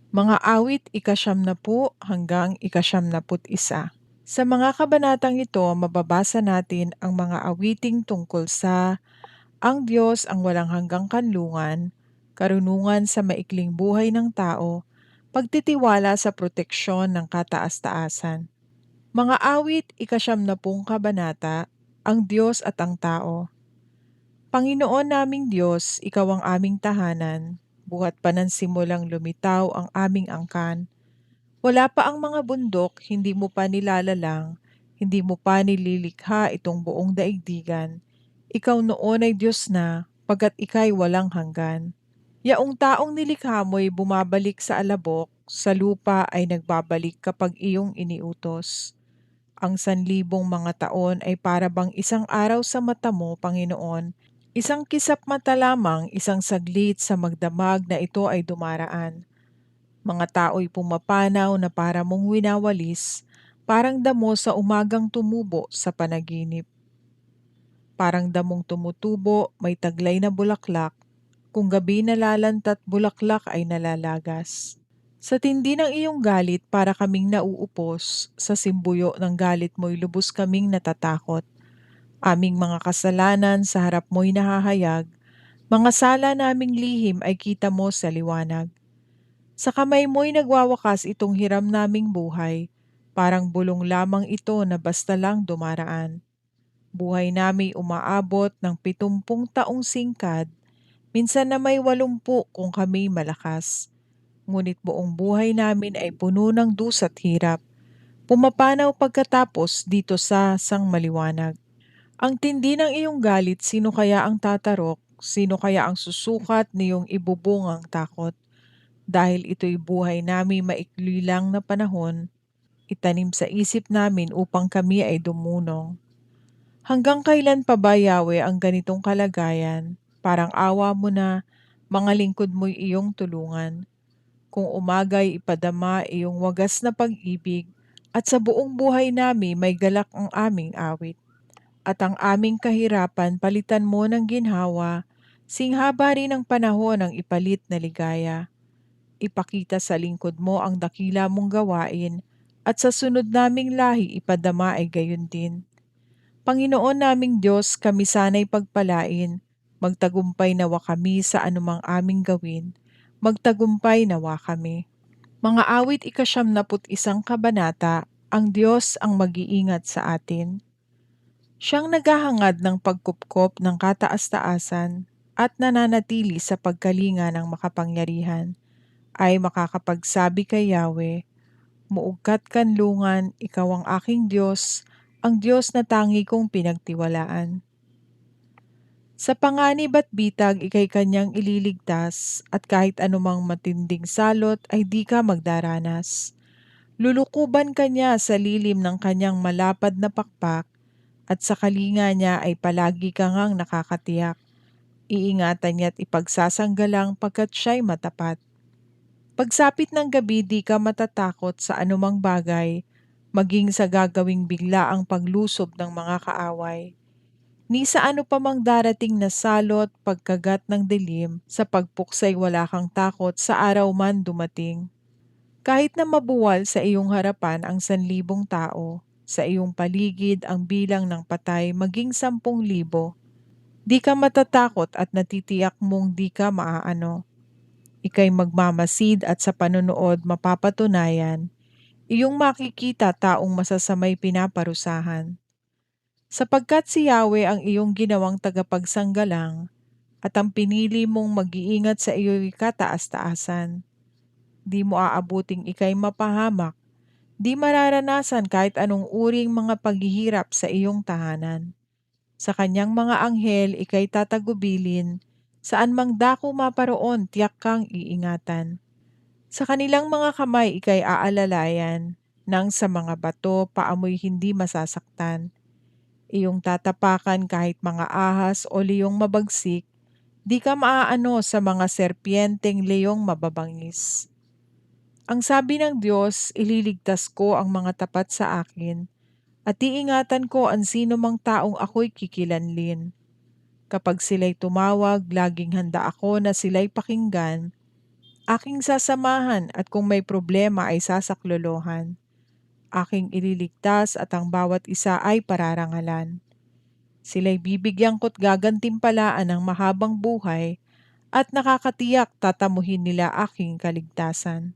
Mga awit ika-siyamnapu hanggang ika-siyamnaput-isa. Sa mga kabanatang ito, mababasa natin ang mga awiting tungkol sa ang Diyos ang walang hanggang kanlungan, karunungan sa maikling buhay ng tao, pagtitiwala sa proteksyon ng kataas-taasan. Mga awit ika-siyamnapung kabanata, ang Diyos at ang tao. Panginoon naming Diyos, Ikaw ang aming tahanan, buhat pa ng simulang lumitaw ang aming angkan. Wala pa ang mga bundok, hindi mo pa nilalalang, hindi mo pa nililikha itong buong daigdigan. Ikaw noon ay Diyos na, pagkat ika'y walang hanggan. Yaong taong nilikha mo'y bumabalik sa alabok, sa lupa ay nagbabalik kapag iyong iniutos. Ang sanlibong mga taon ay para bang isang araw sa mata mo, Panginoon. Isang kisap mata lamang, isang saglit sa magdamag na ito ay dumaraan. Mga tao'y pumapanaw na para mong winawalis, parang damo sa umagang tumubo sa panaginip. Parang damong tumutubo, may taglay na bulaklak, kung gabi nalalantat bulaklak ay nalalagas. Sa tindi ng iyong galit para kaming nauupos, sa simbuyo ng galit mo'y lubos kaming natatakot. Aming mga kasalanan sa harap mo'y nahahayag, mga sala naming lihim ay kita mo sa liwanag. Sa kamay mo'y nagwawakas itong hiram naming buhay, parang bulong lamang ito na basta lang dumaraan. Buhay namin umaabot ng 70 taong singkad, minsan na may 80 kung kami malakas. Ngunit buong buhay namin ay puno ng dusa't hirap, pumapanaw pagkatapos dito sa sang maliwanag. Ang tindi ng iyong galit, sino kaya ang tatarok? Sino kaya ang susukat niyong ibubungang takot? Dahil ito'y buhay namin maikli lang na panahon, itanim sa isip namin upang kami ay dumunong. Hanggang kailan pa ba, Yahweh, ang ganitong kalagayan? Parang awa mo na, mga lingkod mo'y iyong tulungan. Kung umagay ipadama iyong wagas na pag-ibig, at sa buong buhay namin may galak ang aming awit. At ang aming kahirapan palitan mo ng ginhawa, singhaba rin ang panahon ng ipalit na ligaya. Ipakita sa lingkod mo ang dakila mong gawain, at sa sunod naming lahi ipadama ay gayon din. Panginoon naming Diyos, kami sana'y pagpalain, magtagumpay nawa kami sa anumang aming gawin, magtagumpay nawa kami. Mga awit ika-siyamnaput-isang kabanata, ang Diyos ang mag-iingat sa atin. Siyang naghahangad ng pagkupkop ng kataas-taasan at nananatili sa pagkalinga ng makapangyarihan, ay makakapagsabi kay Yahweh, Muugkat kanlungan, ikaw ang aking Diyos, ang Diyos na tangi kong pinagtiwalaan. Sa panganib at bitag ikay kanyang ililigtas, at kahit anumang matinding salot ay di ka magdaranas. Lulukuban kanya sa lilim ng kanyang malapad na pakpak, at sa kalinga niya ay palagi ka ngang nakakatiyak. Iingatan niya't ipagsasanggalang pagkat siya'y matapat. Pagsapit ng gabi di ka matatakot sa anumang bagay, maging sa gagawing bigla ang paglusob ng mga kaaway. Ni sa ano pa mang darating na salot, pagkagat ng dilim, sa pagpuksay wala kang takot sa araw man dumating. Kahit na mabuwal sa iyong harapan ang 1,000 tao, sa iyong paligid ang bilang ng patay maging 10,000, di ka matatakot at natitiyak mong di ka maaano. Ika'y magmamasid at sa panonood mapapatunayan, iyong makikita taong masasamay pinaparusahan. Sapagkat si Yahweh ang iyong ginawang tagapagsanggalang, at ang pinili mong mag-iingat sa iyo'y kataas-taasan. Di mo aabuting ika'y mapahamak, di mararanasan kahit anong uring mga paghihirap sa iyong tahanan. Sa kanyang mga anghel ika'y tatagubilin, saan mang dako maparoon tiyak kang iingatan. Sa kanilang mga kamay ika'y aalalayan, nang sa mga bato paamoy hindi masasaktan. Iyong tatapakan kahit mga ahas o leyong mabagsik, di ka maaano sa mga serpienteng leyong mababangis. Ang sabi ng Diyos, ililigtas ko ang mga tapat sa akin, at iingatan ko ang sino mang taong ako'y kikilanlin. Kapag sila'y tumawag, laging handa ako na sila'y pakinggan, Aking sasamahan at kung may problema ay sasaklolohan. Aking ililigtas at ang bawat isa ay pararangalan. Sila'y bibigyan ko't gagantimpalaan ng mahabang buhay at nakakatiyak tatamuhin nila aking kaligtasan.